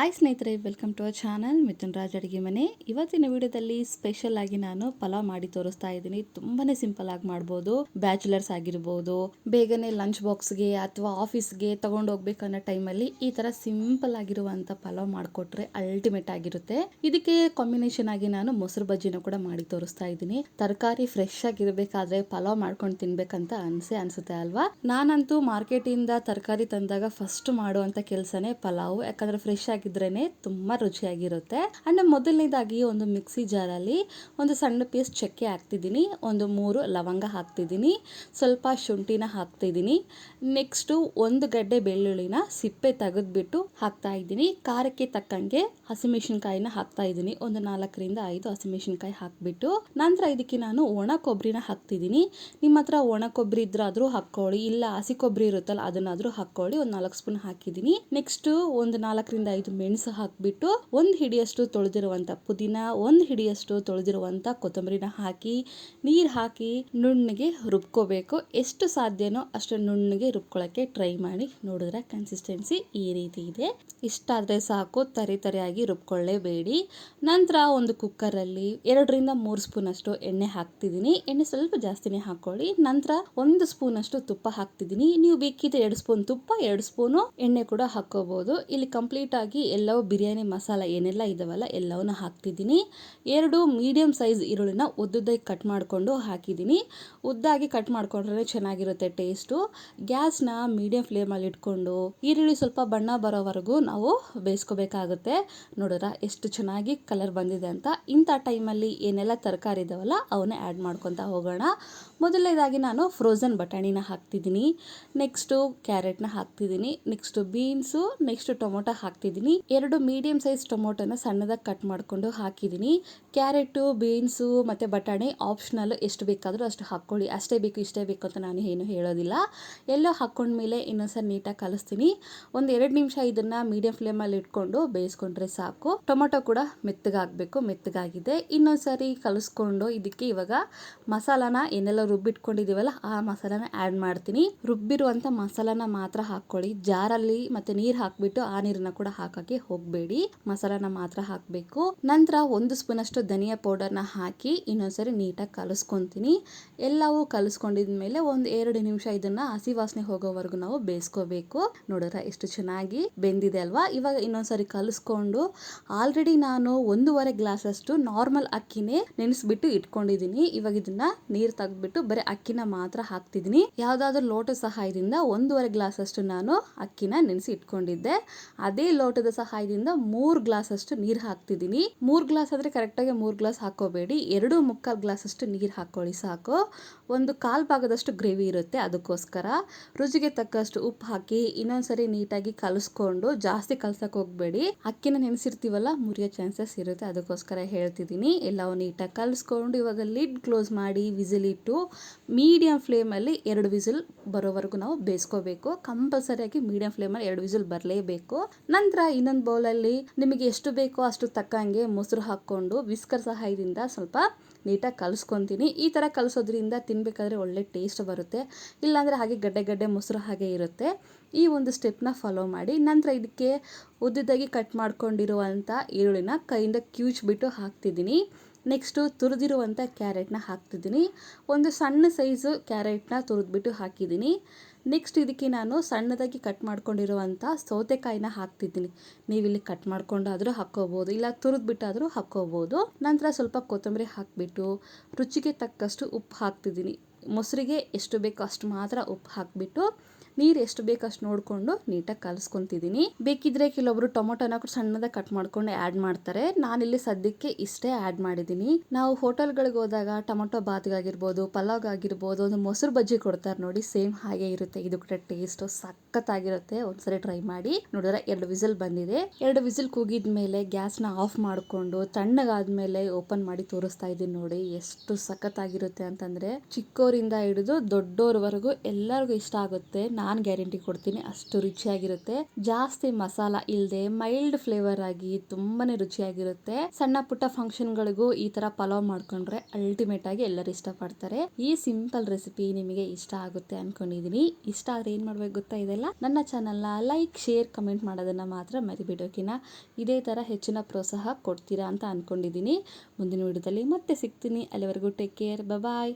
Hi ಸ್ನೇಹಿತರೆ, welcome to our channel Mithun Raj ಅಡುಗೆ ಮನೆ. ಇವತ್ತಿನ ವಿಡಿಯೋದಲ್ಲಿ ಸ್ಪೆಷಲ್ ಆಗಿ ನಾನು ಪಲಾವ್ ಮಾಡಿ ತೋರಿಸ್ತಾ ಇದ್ದೀನಿ. ತುಂಬಾನೇ ಸಿಂಪಲ್ ಆಗಿ ಮಾಡ್ಬೋದು. ಬ್ಯಾಚುಲರ್ಸ್ ಆಗಿರ್ಬೋದು, ಬೇಗನೆ ಲಂಚ್ ಬಾಕ್ಸ್ಗೆ ಅಥವಾ ಆಫೀಸ್ಗೆ ತಗೊಂಡು ಹೋಗ್ಬೇಕನ್ನೋ ಟೈಮಲ್ಲಿ ಈ ತರ ಸಿಂಪಲ್ ಆಗಿರುವಂತ ಪಲಾವ್ ಮಾಡಿಕೊಟ್ರೆ ಅಲ್ಟಿಮೇಟ್ ಆಗಿರುತ್ತೆ. ಇದಕ್ಕೆ ಕಾಂಬಿನೇಷನ್ ಆಗಿ ನಾನು ಮೊಸರು ಬಜ್ಜಿನ ಕೂಡ ಮಾಡಿ ತೋರಿಸ್ತಾ ಇದ್ದೀನಿ. ತರಕಾರಿ ಫ್ರೆಶ್ ಆಗಿರ್ಬೇಕಾದ್ರೆ ಪಲಾವ್ ಮಾಡ್ಕೊಂಡು ತಿನ್ಬೇಕಂತ ಅನ್ಸುತ್ತೆ ಅಲ್ವಾ? ನಾನಂತೂ ಮಾರ್ಕೆಟ್ ಇಂದ ತರಕಾರಿ ತಂದಾಗ ಫಸ್ಟ್ ಮಾಡುವಂತ ಕೆಲಸನೇ ಪಲಾವ್. ಯಾಕಂದ್ರೆ ಫ್ರೆಶ್ ಆಗಿದ್ರೇನೆ ತುಂಬಾ ರುಚಿಯಾಗಿರುತ್ತೆ. ಅಂಡ್ ಮೊದಲನೇದಾಗಿ ಒಂದು ಮಿಕ್ಸಿ ಜಾರಲ್ಲಿ ಒಂದು ಸಣ್ಣ ಪೀಸ್ ಚಕ್ಕೆ ಹಾಕ್ತಿದ್ದೀನಿ, ಒಂದು 3 ಲವಂಗ ಹಾಕ್ತಿದ್ದೀನಿ, ಸ್ವಲ್ಪ ಶುಂಠಿನ ಹಾಕ್ತಿದ್ದೀನಿ. ನೆಕ್ಸ್ಟ್ ಒಂದು ಗಡ್ಡೆ ಬೆಳ್ಳುಳ್ಳಿನ ಸಿಪ್ಪೆ ತೆಗೆದ್ಬಿಟ್ಟು ಹಾಕ್ತಾ ಇದ್ದೀನಿ. ಖಾರಕ್ಕೆ ತಕ್ಕಂಗೆ ಹಸಿಮೆಣಸಿನಕಾಯಿನ ಹಾಕ್ತಾ ಇದ್ದೀನಿ, ಒಂದು 4ರಿಂದ 5 ಹಸಿಮೆಣಸಿನಕಾಯಿ ಹಾಕ್ಬಿಟ್ಟು ನಂತರ ಇದಕ್ಕೆ ನಾನು ಒಣ ಕೊಬ್ಬರಿನ ಹಾಕ್ತಿದ್ದೀನಿ. ನಿಮ್ಮ ಹತ್ರ ಒಣ ಕೊಬ್ಬರಿ ಇದ್ರಾದ್ರೂ ಹಾಕೊಳ್ಳಿ, ಇಲ್ಲ ಹಸಿ ಕೊಬ್ಬರಿ ಇರುತ್ತಲ್ಲ ಅದನ್ನಾದ್ರೂ ಹಾಕೊಳ್ಳಿ. ಒಂದು 4 ಸ್ಪೂನ್ ಹಾಕಿದ್ದೀನಿ. ನೆಕ್ಸ್ಟ್ ಒಂದು 4ರಿಂದ 5 ಮೆಣಸು ಹಾಕ್ಬಿಟ್ಟು ಒಂದು ಹಿಡಿಯಷ್ಟು ತೊಳೆದಿರುವಂತ ಪುದೀನ, ಒಂದು ಹಿಡಿಯಷ್ಟು ತೊಳೆದಿರುವಂತ ಕೊತ್ತಂಬರಿನ ಹಾಕಿ ನೀರ್ ಹಾಕಿ ನುಣ್ಣಗೆ ರುಬ್ಕೋಬೇಕು. ಎಷ್ಟು ಸಾಧ್ಯನೋ ಅಷ್ಟು ನುಣ್ಣಗೆ ರುಬ್ಕೊಳ್ಳೋಕೆ ಟ್ರೈ ಮಾಡಿ. ನೋಡಿದ್ರೆ ಕನ್ಸಿಸ್ಟೆನ್ಸಿ ಈ ರೀತಿ ಇದೆ. ಇಷ್ಟಾದ್ರೆ ಸಾಕು, ತರಿಯಾಗಿ ರುಬ್ಕೊಳ್ಳೇಬೇಡಿ. ನಂತರ ಒಂದು ಕುಕ್ಕರ್ ಅಲ್ಲಿ 2ರಿಂದ 3 ಸ್ಪೂನ್ ಅಷ್ಟು ಎಣ್ಣೆ ಹಾಕ್ತಿದ್ದೀನಿ. ಎಣ್ಣೆ ಸ್ವಲ್ಪ ಜಾಸ್ತಿನೇ ಹಾಕೊಳ್ಳಿ. ನಂತರ 1 ಸ್ಪೂನ್ ಅಷ್ಟು ತುಪ್ಪ ಹಾಕ್ತಿದ್ದೀನಿ. ನೀವು ಬೇಕಿದ್ರೆ 2 ಸ್ಪೂನ್ ತುಪ್ಪ, 2 ಸ್ಪೂನು ಎಣ್ಣೆ ಕೂಡ ಹಾಕೋಬಹುದು. ಇಲ್ಲಿ ಕಂಪ್ಲೀಟ್ ಆಗಿ ಎಲ್ಲವೂ ಬಿರಿಯಾನಿ ಮಸಾಲ ಏನೆಲ್ಲ ಇದಾವಲ್ಲ ಎಲ್ಲವನ್ನ ಹಾಕ್ತಿದ್ದೀನಿ. 2 ಮೀಡಿಯಂ ಸೈಜ್ ಈರುಳ್ಳಿನ ಉದ್ದುದ್ದಾಗಿ ಕಟ್ ಮಾಡ್ಕೊಂಡು ಹಾಕಿದ್ದೀನಿ. ಉದ್ದಾಗಿ ಕಟ್ ಮಾಡ್ಕೊಂಡ್ರೆ ಚೆನ್ನಾಗಿರುತ್ತೆ ಟೇಸ್ಟು. ಗ್ಯಾಸ್ನ ಮೀಡಿಯಂ ಫ್ಲೇಮಲ್ಲಿ ಇಟ್ಕೊಂಡು ಈರುಳ್ಳಿ ಸ್ವಲ್ಪ ಬಣ್ಣ ಬರೋವರೆಗೂ ನಾವು ಬೇಯಿಸ್ಕೋಬೇಕಾಗುತ್ತೆ. ನೋಡಿದ್ರ ಎಷ್ಟು ಚೆನ್ನಾಗಿ ಕಲರ್ ಬಂದಿದೆ ಅಂತ. ಇಂಥ ಟೈಮಲ್ಲಿ ಏನೆಲ್ಲ ತರಕಾರಿ ಇದಾವಲ್ಲ ಅವನ್ನ ಆ್ಯಡ್ ಮಾಡ್ಕೊತಾ ಹೋಗೋಣ. ಮೊದಲನೇದಾಗಿ ನಾನು ಫ್ರೋಝನ್ ಬಟಾಣಿನ ಹಾಕ್ತಿದ್ದೀನಿ, ನೆಕ್ಸ್ಟು ಕ್ಯಾರೆಟ್ನ ಹಾಕ್ತಿದ್ದೀನಿ, ನೆಕ್ಸ್ಟ್ ಬೀನ್ಸು, ನೆಕ್ಸ್ಟ್ ಟೊಮೊಟೊ ಹಾಕ್ತಿದ್ದೀನಿ. 2 ಮೀಡಿಯಂ ಸೈಜ್ ಟೊಮೊಟೊನ ಸಣ್ಣದಾಗಿ ಕಟ್ ಮಾಡ್ಕೊಂಡು ಹಾಕಿದ್ದೀನಿ. ಕ್ಯಾರೆಟು, ಬೀನ್ಸು ಮತ್ತೆ ಬಟಾಣಿ ಆಪ್ಷನಲ್, ಎಷ್ಟು ಬೇಕಾದರೂ ಅಷ್ಟು ಹಾಕ್ಕೊಳ್ಳಿ. ಅಷ್ಟೇ ಬೇಕು ಇಷ್ಟೇ ಬೇಕು ಅಂತ ನಾನು ಏನು ಹೇಳೋದಿಲ್ಲ. ಎಲ್ಲೋ ಹಾಕ್ಕೊಂಡ್ಮೇಲೆ ಇನ್ನೊಂದ್ಸರಿ ನೀಟಾಗಿ ಕಲಿಸ್ತೀನಿ. ಒಂದು 2 ನಿಮಿಷ ಇದನ್ನ ಮೀಡಿಯಂ ಫ್ಲೇಮಲ್ಲಿ ಇಟ್ಕೊಂಡು ಬೇಯಿಸ್ಕೊಂಡ್ರೆ ಸಾಕು. ಟೊಮೊಟೊ ಕೂಡ ಮೆತ್ತಗಾಗಬೇಕು, ಮೆತ್ತಗಾಗಿದೆ. ಇನ್ನೊಂದ್ಸರಿ ಕಲಿಸ್ಕೊಂಡು ಇದಕ್ಕೆ ಇವಾಗ ಮಸಾಲಾನ ಏನೆಲ್ಲ ರುಬ್ಬಿಟ್ಕೊಂಡಿದೀವಲ್ಲ ಆ ಮಸಾಲಾನ ಆ್ಯಡ್ ಮಾಡ್ತೀನಿ. ರುಬ್ಬಿರುವಂಥ ಮಸಾಲಾನ ಮಾತ್ರ ಹಾಕ್ಕೊಳ್ಳಿ. ಜಾರಲ್ಲಿ ಮತ್ತೆ ನೀರು ಹಾಕ್ಬಿಟ್ಟು ಆ ನೀರನ್ನ ಕೂಡ ಹಾಕಕ್ಕೆ ಹೋಗಬೇಡಿ. ಮಸಾಲಾನ ಮಾತ್ರ ಹಾಕಬೇಕು. ನಂತರ 1 ಸ್ಪೂನ್ ಅಷ್ಟು ಧನಿಯಾ ಪೌಡರ್ನ ಹಾಕಿ ಇನ್ನೊಂದ್ಸರಿ ನೀಟಾಗಿ ಕಲಿಸ್ಕೊಂತೀನಿ. ಎಲ್ಲವೂ ಕಲಿಸ್ಕೊಂಡಿದ್ಮೇಲೆ ಒಂದು 2 ನಿಮಿಷ ಇದನ್ನ ಹಸಿ ವಾಸನೆ ಹೋಗೋವರೆಗೂ ನಾವು ಬೇಯಿಸ್ಕೋಬೇಕು. ನೋಡಿದ್ರೆ ಎಷ್ಟು ಚೆನ್ನಾಗಿ ಬೆಂದಿದೆ ಅಲ್ವಾ? ಇವಾಗ ಇನ್ನೊಂದ್ಸರಿ ಕಲಿಸ್ಕೊಂಡು ಆಲ್ರೆಡಿ ನಾನು 1.5 ಗ್ಲಾಸ್ ಅಷ್ಟು ನಾರ್ಮಲ್ ಅಕ್ಕಿನೇ ನೆನೆಸ್ಬಿಟ್ಟು ಇಟ್ಕೊಂಡಿದ್ದೀನಿ. ಇವಾಗ ಇದನ್ನ ನೀರು ತೆಗೆದ್ಬಿಟ್ಟು ಬರೀ ಅಕ್ಕಿನ ಮಾತ್ರ ಹಾಕ್ತಿದ್ದೀನಿ. ಯಾವ್ದಾದ್ರು ಲೋಟ ಸಹಾಯದಿಂದ 1.5 ಗ್ಲಾಸ್ ಅಷ್ಟು ನಾನು ಅಕ್ಕಿನ ನೆನೆಸಿ ಇಟ್ಕೊಂಡಿದ್ದೆ. ಅದೇ ಲೋಟದ ಸಹಾಯದಿಂದ 3 ಗ್ಲಾಸ್ ಅಷ್ಟು ನೀರು ಹಾಕ್ತಿದ್ದೀನಿ. 3 ಗ್ಲಾಸ್ ಆದ್ರೆ ಕರೆಕ್ಟಾಗಿ 3 ಗ್ಲಾಸ್ ಹಾಕೋಬೇಡಿ, 2.25 ಗ್ಲಾಸ್ ಅಷ್ಟು ನೀರು ಹಾಕೊಳ್ಳಿ ಸಾಕು. ಒಂದು 1/4 ಭಾಗದಷ್ಟು ಗ್ರೇವಿ ಇರುತ್ತೆ, ಅದಕ್ಕೋಸ್ಕರ ರುಚಿಗೆ ತಕ್ಕಷ್ಟು ಉಪ್ಪು ಹಾಕಿ ಇನ್ನೊಂದ್ಸರಿ ನೀಟಾಗಿ ಕಲಿಸ್ಕೊಂಡು, ಜಾಸ್ತಿ ಕಲ್ಸಕ್ ಹೋಗ್ಬೇಡಿ. ಅಕ್ಕಿನ ನೆನೆಸಿರ್ತೀವಲ್ಲ ಮುರಿಯೋ ಚಾನ್ಸಸ್ ಇರುತ್ತೆ, ಅದಕ್ಕೋಸ್ಕರ ಹೇಳ್ತಿದ್ದೀನಿ. ಎಲ್ಲವೂ ನೀಟಾಗಿ ಕಲಿಸ್ಕೊಂಡು ಇವಾಗ ಲಿಡ್ ಕ್ಲೋಸ್ ಮಾಡಿ ವಿಸಿಲ್ ಇಟ್ಟು ಮೀಡಿಯಂ ಫ್ಲೇಮಲ್ಲಿ 2 ವಿಸಿಲ್ ಬರೋವರೆಗೂ ನಾವು ಬೇಯಿಸ್ಕೋಬೇಕು. ಕಂಪಲ್ಸರಿಯಾಗಿ ಮೀಡಿಯಂ ಫ್ಲೇಮಲ್ಲಿ 2 ವಿಸಿಲ್ ಬರಲೇಬೇಕು. ನಂತರ ಇನ್ನೊಂದು ಬೌಲಲ್ಲಿ ನಿಮಗೆ ಎಷ್ಟು ಬೇಕೋ ಅಷ್ಟು ತಕ್ಕಂಗೆ ಮೊಸರು ಹಾಕ್ಕೊಂಡು ವಿಸ್ಕರ್ ಸಹಾಯದಿಂದ ಸ್ವಲ್ಪ ನೀಟಾಗಿ ಕಲಿಸ್ಕೊತೀನಿ. ಈ ಥರ ಕಲಿಸೋದ್ರಿಂದ ತಿನ್ಬೇಕಾದ್ರೆ ಒಳ್ಳೆ ಟೇಸ್ಟ್ ಬರುತ್ತೆ. ಇಲ್ಲಾಂದರೆ ಹಾಗೆ ಗಡ್ಡೆ ಮೊಸರು ಹಾಗೆ ಇರುತ್ತೆ. ಈ ಒಂದು ಸ್ಟೆಪ್ನ ಫಾಲೋ ಮಾಡಿ. ನಂತರ ಇದಕ್ಕೆ ಉದ್ದುದ್ದಾಗಿ ಕಟ್ ಮಾಡ್ಕೊಂಡಿರುವಂಥ ಈರುಳ್ಳಿನ ಕೈಯಿಂದ ಕಿವುಚ್ಬಿಟ್ಟು ಹಾಕ್ತಿದ್ದೀನಿ. ನೆಕ್ಸ್ಟು ತುರಿದಿರುವಂಥ ಕ್ಯಾರೆಟ್ನ ಹಾಕ್ತಿದ್ದೀನಿ. ಒಂದು ಸಣ್ಣ ಸೈಜು ಕ್ಯಾರೆಟ್ನ ತುರಿದ್ಬಿಟ್ಟು ಹಾಕಿದ್ದೀನಿ. ನೆಕ್ಸ್ಟ್ ಇದಕ್ಕೆ ನಾನು ಸಣ್ಣದಾಗಿ ಕಟ್ ಮಾಡ್ಕೊಂಡಿರುವಂಥ ಸೌತೆಕಾಯಿನ ಹಾಕ್ತಿದ್ದೀನಿ. ನೀವಿಲ್ಲಿ ಕಟ್ ಮಾಡ್ಕೊಂಡಾದರೂ ಹಾಕ್ಕೋಬೋದು, ಇಲ್ಲ ತುರಿದ್ಬಿಟ್ಟಾದರೂ ಹಾಕ್ಕೋಬೋದು. ನಂತರ ಸ್ವಲ್ಪ ಕೊತ್ತಂಬರಿ ಹಾಕಿಬಿಟ್ಟು ರುಚಿಗೆ ತಕ್ಕಷ್ಟು ಉಪ್ಪು ಹಾಕ್ತಿದ್ದೀನಿ. ಮೊಸರಿಗೆ ಎಷ್ಟು ಬೇಕೋ ಅಷ್ಟು ಮಾತ್ರ ಉಪ್ಪು ಹಾಕಿಬಿಟ್ಟು ನೀರು ಎಷ್ಟು ಬೇಕೋ ಅಷ್ಟು ನೋಡಿಕೊಂಡು ನೀಟಾಗಿ ಕಲಿಸ್ಕೊತಿದ್ದೀನಿ. ಬೇಕಿದ್ರೆ ಕೆಲವೊಬ್ರು ಟೊಮೊಟೊನ ಸಣ್ಣದಾಗಿ ಕಟ್ ಮಾಡ್ಕೊಂಡು ಆ್ಯಡ್ ಮಾಡ್ತಾರೆ. ನಾನಿಲ್ಲಿ ಸದ್ಯಕ್ಕೆ ಇಷ್ಟೇ ಆ್ಯಡ್ ಮಾಡಿದ್ದೀನಿ. ನಾವು ಹೋಟೆಲ್ಗಳಿಗೆ ಹೋದಾಗ ಟೊಮೊಟೊ ಬಾತ್ಗಾಗಿರ್ಬೋದು, ಪಲಾವ್ಗಾಗಿರ್ಬೋದು, ಒಂದು ಮೊಸರು ಬಜ್ಜಿ ಕೊಡ್ತಾರೆ ನೋಡಿ, ಸೇಮ್ ಹಾಗೆ ಇರುತ್ತೆ. ಇದು ಕೂಡ ಟೇಸ್ಟು ಸಖತ್ತಾಗಿರುತ್ತೆ. ಒಂದ್ಸರಿ ಟ್ರೈ ಮಾಡಿ. ನೋಡಿದ್ರೆ 2 ವಿಸಿಲ್ ಬಂದಿದೆ. 2 ವಿಸಿಲ್ ಕೂಗಿದ್ಮೇಲೆ ಗ್ಯಾಸ್ನ ಆಫ್ ಮಾಡಿಕೊಂಡು ತಣ್ಣಗಾದ್ಮೇಲೆ ಓಪನ್ ಮಾಡಿ ತೋರಿಸ್ತಾ ಇದ್ದೀನಿ. ನೋಡಿ ಎಷ್ಟು ಸಖತ್ತಾಗಿರುತ್ತೆ ಅಂತಂದ್ರೆ ಚಿಕ್ಕವರಿಂದ ಹಿಡಿದು ದೊಡ್ಡೋರ್ವರೆಗೂ ಎಲ್ಲರಿಗೂ ಇಷ್ಟ ಆಗುತ್ತೆ. ನಾನು ಗ್ಯಾರಂಟಿ ಕೊಡ್ತೀನಿ, ಅಷ್ಟು ರುಚಿಯಾಗಿರುತ್ತೆ. ಜಾಸ್ತಿ ಮಸಾಲ ಇಲ್ಲದೆ ಮೈಲ್ಡ್ ಫ್ಲೇವರ್ ಆಗಿ ತುಂಬಾನೇ ರುಚಿಯಾಗಿರುತ್ತೆ. ಸಣ್ಣ ಪುಟ್ಟ ಫಂಕ್ಷನ್ಗಳಿಗೂ ಈ ತರ ಪಲಾವ್ ಮಾಡ್ಕೊಂಡ್ರೆ ಅಲ್ಟಿಮೇಟ್ ಆಗಿ ಎಲ್ಲರೂ ಇಷ್ಟಪಡ್ತಾರೆ. ಈ ಸಿಂಪಲ್ ರೆಸಿಪಿ ನಿಮಗೆ ಇಷ್ಟ ಆಗುತ್ತೆ ಅನ್ಕೊಂಡಿದೀನಿ. ಇಷ್ಟ ಆದ್ರೆ ಏನ್ ಮಾಡ್ಬೇಕು ಗೊತ್ತಾ, ಇದೆಲ್ಲ ನನ್ನ ಚಾನಲ್ನ ಲೈಕ್, ಶೇರ್, ಕಮೆಂಟ್ ಮಾಡೋದನ್ನ ಮಾತ್ರ ಮರಿಬಿಡೋಕಿನ. ಇದೇ ತರ ಹೆಚ್ಚಿನ ಪ್ರೋತ್ಸಾಹ ಕೊಡ್ತೀರಾ ಅಂತ ಅನ್ಕೊಂಡಿದೀನಿ. ಮುಂದಿನ ವಿಡಿಯೋದಲ್ಲಿ ಮತ್ತೆ ಸಿಗ್ತೀನಿ. ಅಲ್ಲಿವರೆಗೂ ಟೇಕ್ ಕೇರ್, ಬಾಯ್.